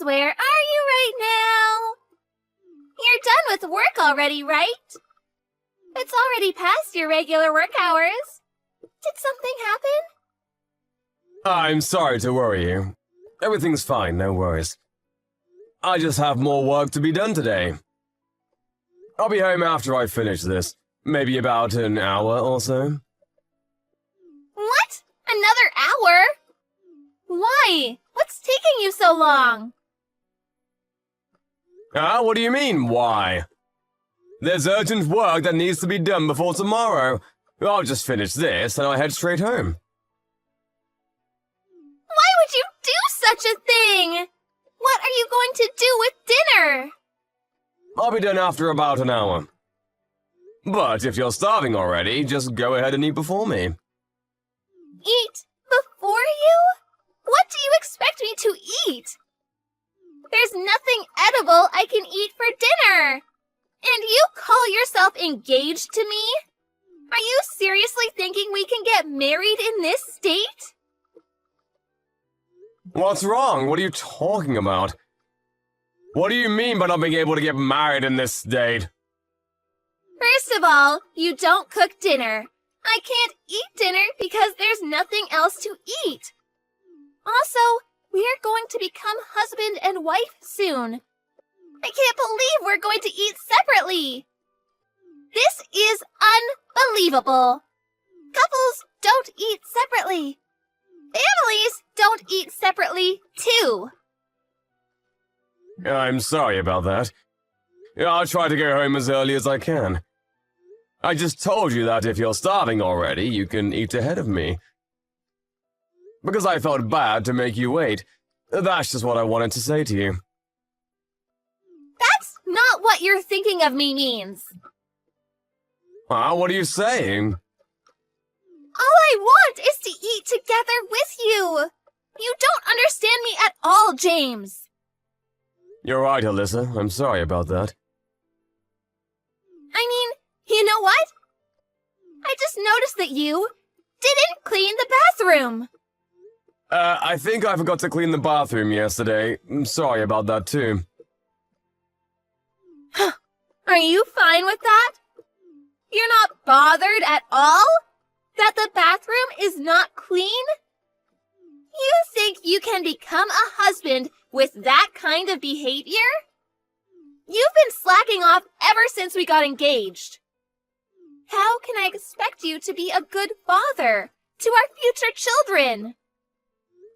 where are you right now? You're done with work already, right? It's already past your regular work hours. Did something happen? I'm sorry to worry you. Everything's fine, no worries. I just have more work to be done today. I'll be home after I finish this. Maybe about an hour or so. What? Another hour? Why? What's taking you so long? What do you mean, why? There's urgent work that needs to be done before tomorrow. I'll just finish this and I'll head straight home. Why would you do such a thing? What are you going to do with dinner? I'll be done after about an hour. But if you're starving already, just go ahead and eat before me. Eat before you? What do you expect me to eat? There's nothing edible I can eat for dinner. And you call yourself engaged to me? Are you seriously thinking we can get married in this state? What's wrong? What are you talking about? What do you mean by not being able to get married in this state? First of all, you don't cook dinner. I can't eat dinner because there's nothing else to eat. Also, we are going to become husband and wife soon. I can't believe we're going to eat separately. This is unbelievable. Couples don't eat separately. Families don't eat separately, too. I'm sorry about that. I'll try to go home as early as I can. I just told you that if you're starving already, you can eat ahead of me. Because I felt bad to make you wait. That's just what I wanted to say to you. That's not what you're thinking of me means. What are you saying? All I want is to eat together with you. You don't understand me at all, James. You're right, Alyssa. I'm sorry about that. I mean, you know what? I just noticed that you didn't clean the bathroom. I think I forgot to clean the bathroom yesterday. I'm sorry about that, too. Are you fine with that? You're not bothered at all? That the bathroom is not clean? You think you can become a husband with that kind of behavior? You've been slacking off ever since we got engaged. How can I expect you to be a good father to our future children?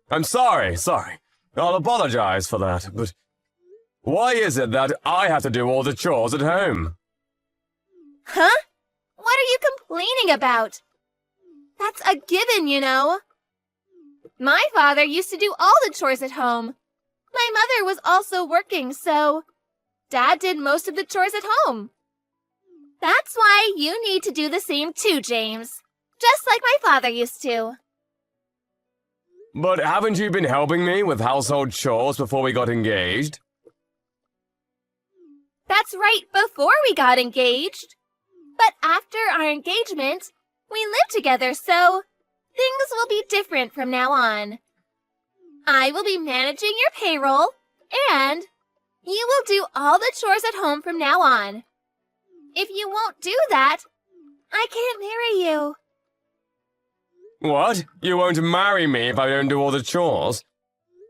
I'm sorry. I'll apologize for that, but why is it that I have to do all the chores at home? Huh? What are you complaining about? That's a given, you know. My father used to do all the chores at home. My mother was also working, so Dad did most of the chores at home. That's why you need to do the same too, James. Just like my father used to. But haven't you been helping me with household chores before we got engaged? That's right, before we got engaged. But after our engagement, we live together, so things will be different from now on. I will be managing your payroll, and you will do all the chores at home from now on. If you won't do that, I can't marry you. What? You won't marry me if I don't do all the chores?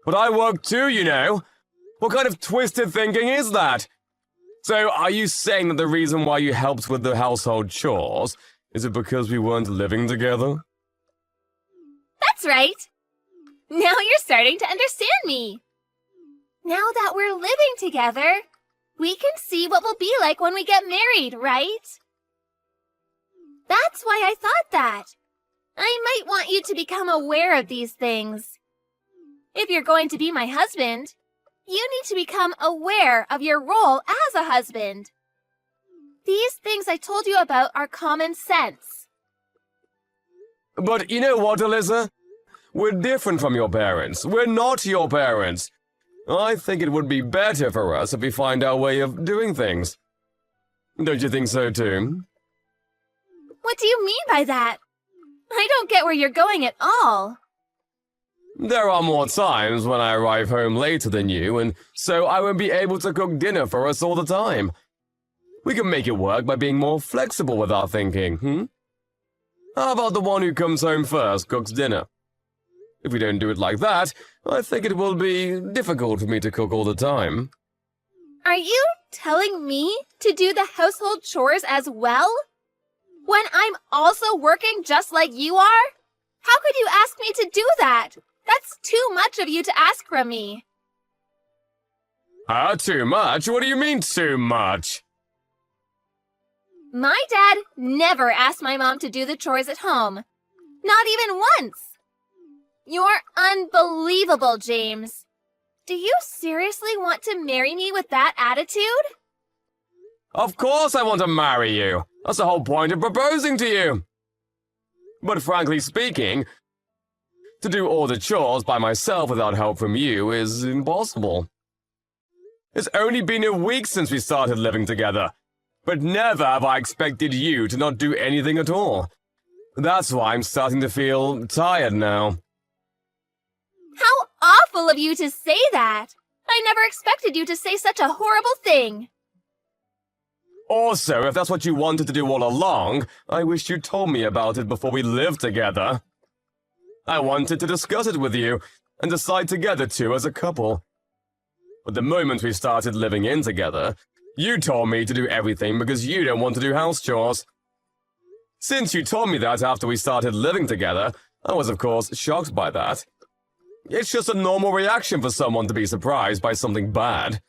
But I work too, you know. What kind of twisted thinking is that? So, are you saying that the reason why you helped with the household chores is it because we weren't living together? That's right. Now you're starting to understand me. Now that we're living together, we can see what we'll be like when we get married, right? That's why I thought that. I might want you to become aware of these things. If you're going to be my husband, you need to become aware of your role as a husband. These things I told you about are common sense. But you know what, Alyssa? We're different from your parents. We're not your parents. I think it would be better for us if we find our way of doing things. Don't you think so, too? What do you mean by that? I don't get where you're going at all. There are more times when I arrive home later than you, and so I won't be able to cook dinner for us all the time. We can make it work by being more flexible with our thinking, How about the one who comes home first cooks dinner? If we don't do it like that, I think it will be difficult for me to cook all the time. Are you telling me to do the household chores as well? When I'm also working just like you are? How could you ask me to do that? That's too much of you to ask from me. Too much? What do you mean, too much? My dad never asked my mom to do the chores at home. Not even once. You're unbelievable, James. Do you seriously want to marry me with that attitude? Of course I want to marry you. That's the whole point of proposing to you. But frankly speaking, to do all the chores by myself without help from you is impossible. It's only been a week since we started living together, but never have I expected you to not do anything at all. That's why I'm starting to feel tired now. How awful of you to say that! I never expected you to say such a horrible thing. Also, if that's what you wanted to do all along, I wish you told me about it before we lived together. I wanted to discuss it with you and decide together too as a couple. But the moment we started living in together, you told me to do everything because you don't want to do house chores. Since you told me that after we started living together, I was of course shocked by that. It's just a normal reaction for someone to be surprised by something bad.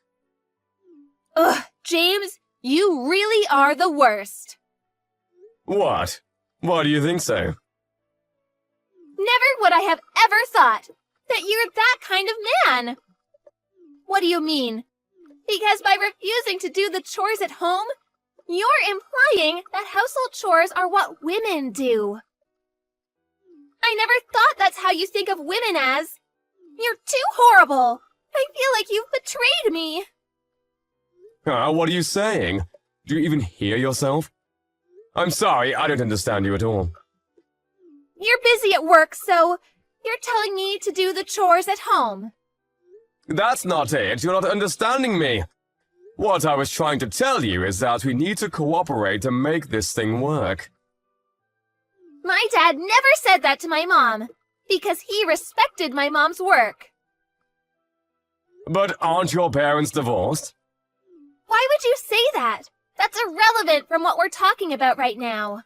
Ugh, James, you really are the worst. What? Why do you think so? Never would I have ever thought that you're that kind of man. What do you mean? Because by refusing to do the chores at home, you're implying that household chores are what women do. I never thought that's how you think of women as. You're too horrible. I feel like you've betrayed me. What are you saying? Do you even hear yourself? I'm sorry, I don't understand you at all. You're busy at work, so you're telling me to do the chores at home. That's not it. You're not understanding me. What I was trying to tell you is that we need to cooperate to make this thing work. My dad never said that to my mom, because he respected my mom's work. But aren't your parents divorced? Why would you say that? That's irrelevant from what we're talking about right now.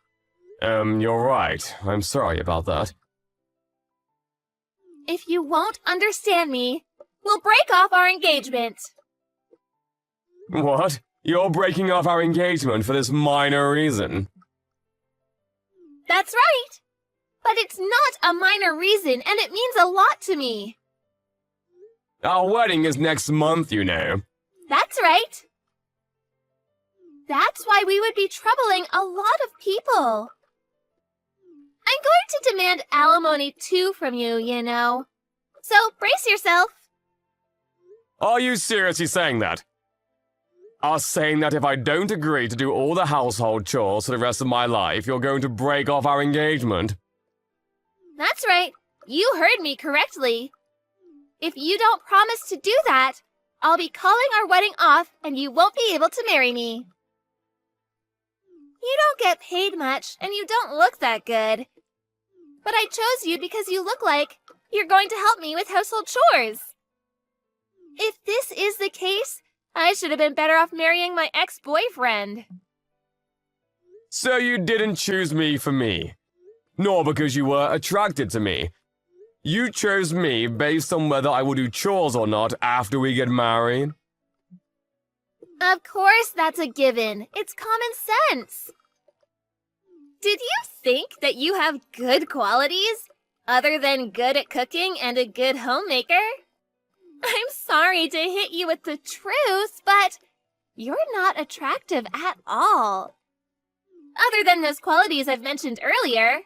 You're right. I'm sorry about that. If you won't understand me, we'll break off our engagement. What? You're breaking off our engagement for this minor reason? That's right. But it's not a minor reason, and it means a lot to me. Our wedding is next month, you know. That's right. That's why we would be troubling a lot of people. I'm going to demand alimony too from you, you know. So brace yourself. Are you seriously saying that? Are saying that if I don't agree to do all the household chores for the rest of my life, you're going to break off our engagement? That's right. You heard me correctly. If you don't promise to do that, I'll be calling our wedding off and you won't be able to marry me. You don't get paid much and you don't look that good. But I chose you because you look like you're going to help me with household chores. If this is the case, I should have been better off marrying my ex-boyfriend. So you didn't choose me for me, nor because you were attracted to me. You chose me based on whether I will do chores or not after we get married? Of course that's a given. It's common sense. Did you think that you have good qualities, other than good at cooking and a good homemaker? I'm sorry to hit you with the truth, but you're not attractive at all. Other than those qualities I've mentioned earlier,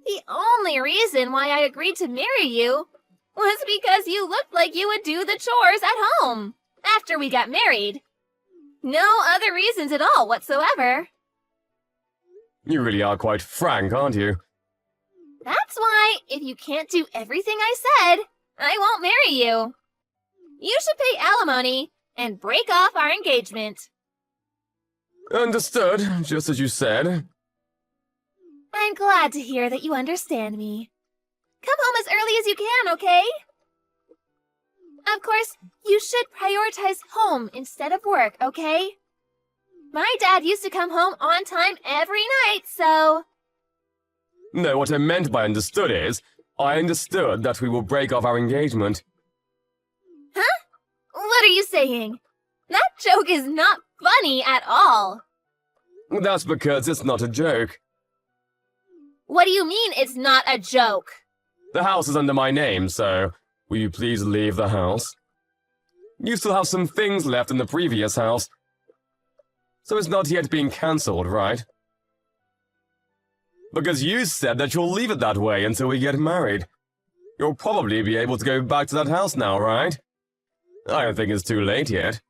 the only reason why I agreed to marry you was because you looked like you would do the chores at home after we got married. No other reasons at all whatsoever. You really are quite frank, aren't you? That's why, if you can't do everything I said, I won't marry you. You should pay alimony and break off our engagement. Understood, just as you said. I'm glad to hear that you understand me. Come home as early as you can, okay? Of course, you should prioritize home instead of work, okay? My dad used to come home on time every night, so... No, what I meant by understood is, I understood that we will break off our engagement. Huh? What are you saying? That joke is not funny at all. That's because it's not a joke. What do you mean it's not a joke? The house is under my name, so will you please leave the house? You still have some things left in the previous house, so it's not yet being cancelled, right? Because you said that you'll leave it that way until we get married. You'll probably be able to go back to that house now, right? I don't think it's too late yet.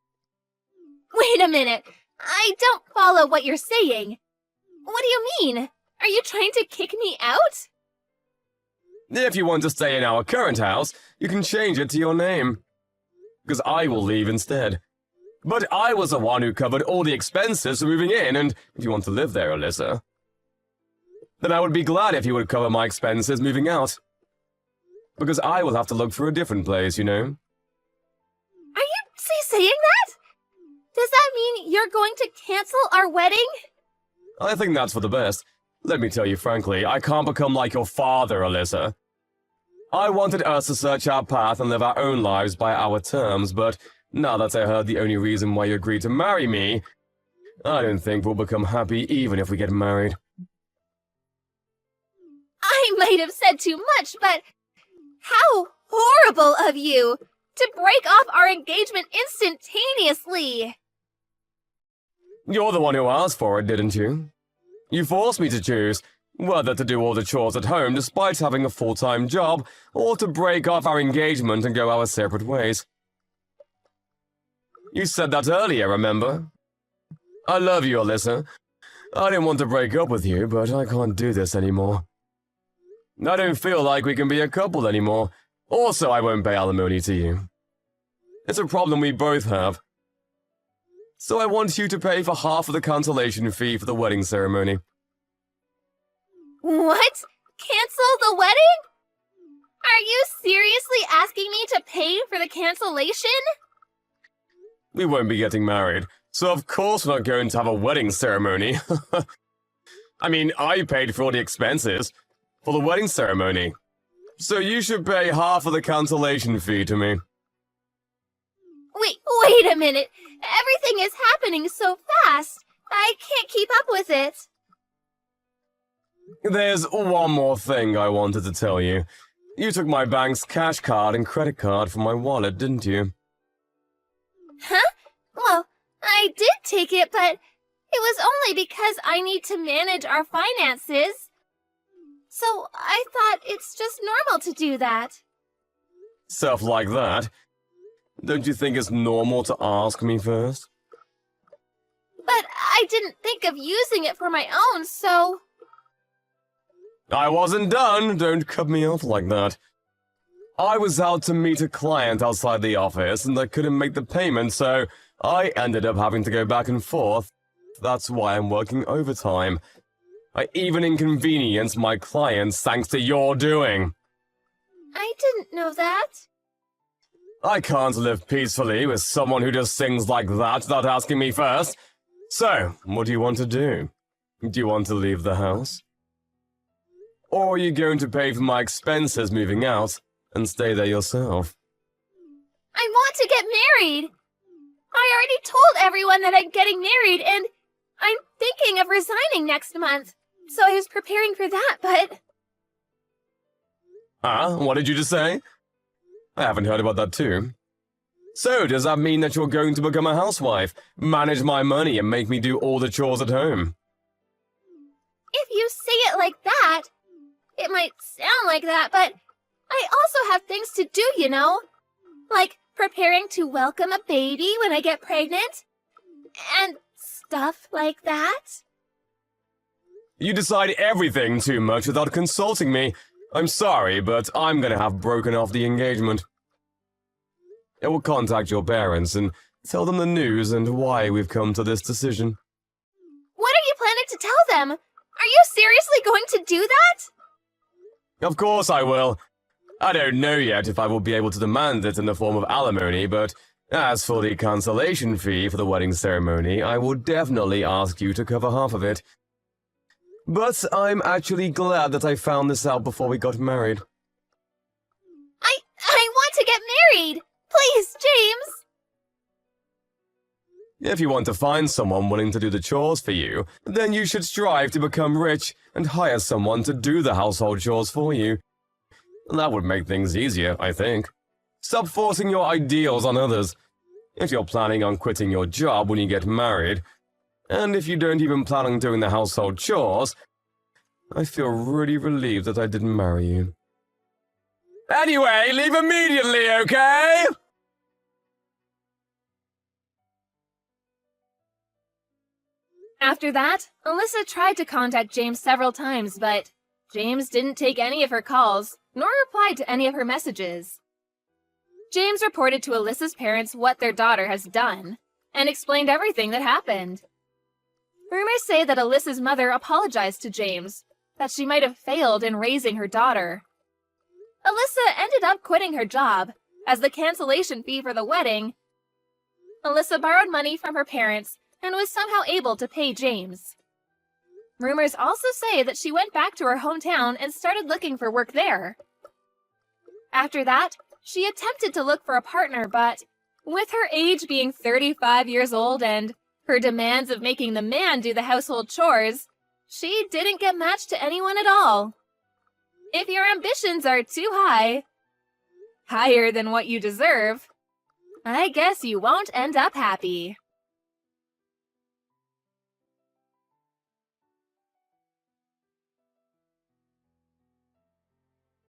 Wait a minute. I don't follow what you're saying. What do you mean? Are you trying to kick me out? If you want to stay in our current house, you can change it to your name. Because I will leave instead. But I was the one who covered all the expenses for moving in, and if you want to live there, Alyssa, then I would be glad if you would cover my expenses moving out. Because I will have to look for a different place, you know. Are you saying that? Does that mean you're going to cancel our wedding? I think that's for the best. Let me tell you frankly, I can't become like your father, Alyssa. I wanted us to search our path and live our own lives by our terms, but now that I heard the only reason why you agreed to marry me, I don't think we'll become happy even if we get married. I might have said too much, but how horrible of you to break off our engagement instantaneously! You're the one who asked for it, didn't you? You forced me to choose whether to do all the chores at home despite having a full-time job, or to break off our engagement and go our separate ways. You said that earlier, remember? I love you, Alyssa. I didn't want to break up with you, but I can't do this anymore. I don't feel like we can be a couple anymore. Also, I won't pay alimony to you. It's a problem we both have. So I want you to pay for half of the cancellation fee for the wedding ceremony. What? Cancel the wedding? Are you seriously asking me to pay for the cancellation? We won't be getting married, so of course we're not going to have a wedding ceremony. I mean, I paid for all the expenses for the wedding ceremony. So you should pay half of the cancellation fee to me. Wait a minute. Everything is happening so fast. I can't keep up with it. There's one more thing I wanted to tell you. You took my bank's cash card and credit card from my wallet, didn't you? Huh? Well, I did take it, but it was only because I need to manage our finances. So I thought it's just normal to do that. Stuff like that? Don't you think it's normal to ask me first? But I didn't think of using it for my own, so... I wasn't done! Don't cut me off like that. I was out to meet a client outside the office, and I couldn't make the payment, so I ended up having to go back and forth. That's why I'm working overtime. I even inconvenienced my clients thanks to your doing. I didn't know that. I can't live peacefully with someone who does things like that without asking me first. So, what do you want to do? Do you want to leave the house? Or are you going to pay for my expenses moving out and stay there yourself? I want to get married. I already told everyone that I'm getting married, and I'm thinking of resigning next month. So I was preparing for that, but... Huh? What did you just say? I haven't heard about that too. So, does that mean that you're going to become a housewife, manage my money, and make me do all the chores at home? If you say it like that, it might sound like that, but I also have things to do, you know? Like preparing to welcome a baby when I get pregnant, and stuff like that. You decide everything too much without consulting me. I'm sorry, but I'm gonna have broken off the engagement. I will contact your parents and tell them the news and why we've come to this decision. What are you planning to tell them? Are you seriously going to do that? Of course I will. I don't know yet if I will be able to demand it in the form of alimony, but as for the cancellation fee for the wedding ceremony, I will definitely ask you to cover half of it. But I'm actually glad that I found this out before we got married. I want to get married! Please, James! If you want to find someone willing to do the chores for you, then you should strive to become rich and hire someone to do the household chores for you. That would make things easier, I think. Stop forcing your ideals on others. If you're planning on quitting your job when you get married, and if you don't even plan on doing the household chores, I feel really relieved that I didn't marry you. Anyway, leave immediately, okay? After that, Alyssa tried to contact James several times, but James didn't take any of her calls, nor replied to any of her messages. James reported to Alyssa's parents what their daughter has done, and explained everything that happened. Rumors say that Alyssa's mother apologized to James, that she might have failed in raising her daughter. Alyssa ended up quitting her job, as the cancellation fee for the wedding. Alyssa borrowed money from her parents and was somehow able to pay James. Rumors also say that she went back to her hometown and started looking for work there. After that, she attempted to look for a partner, but with her age being 35 years old and her demands of making the man do the household chores, she didn't get matched to anyone at all. If your ambitions are too high, higher than what you deserve, I guess you won't end up happy.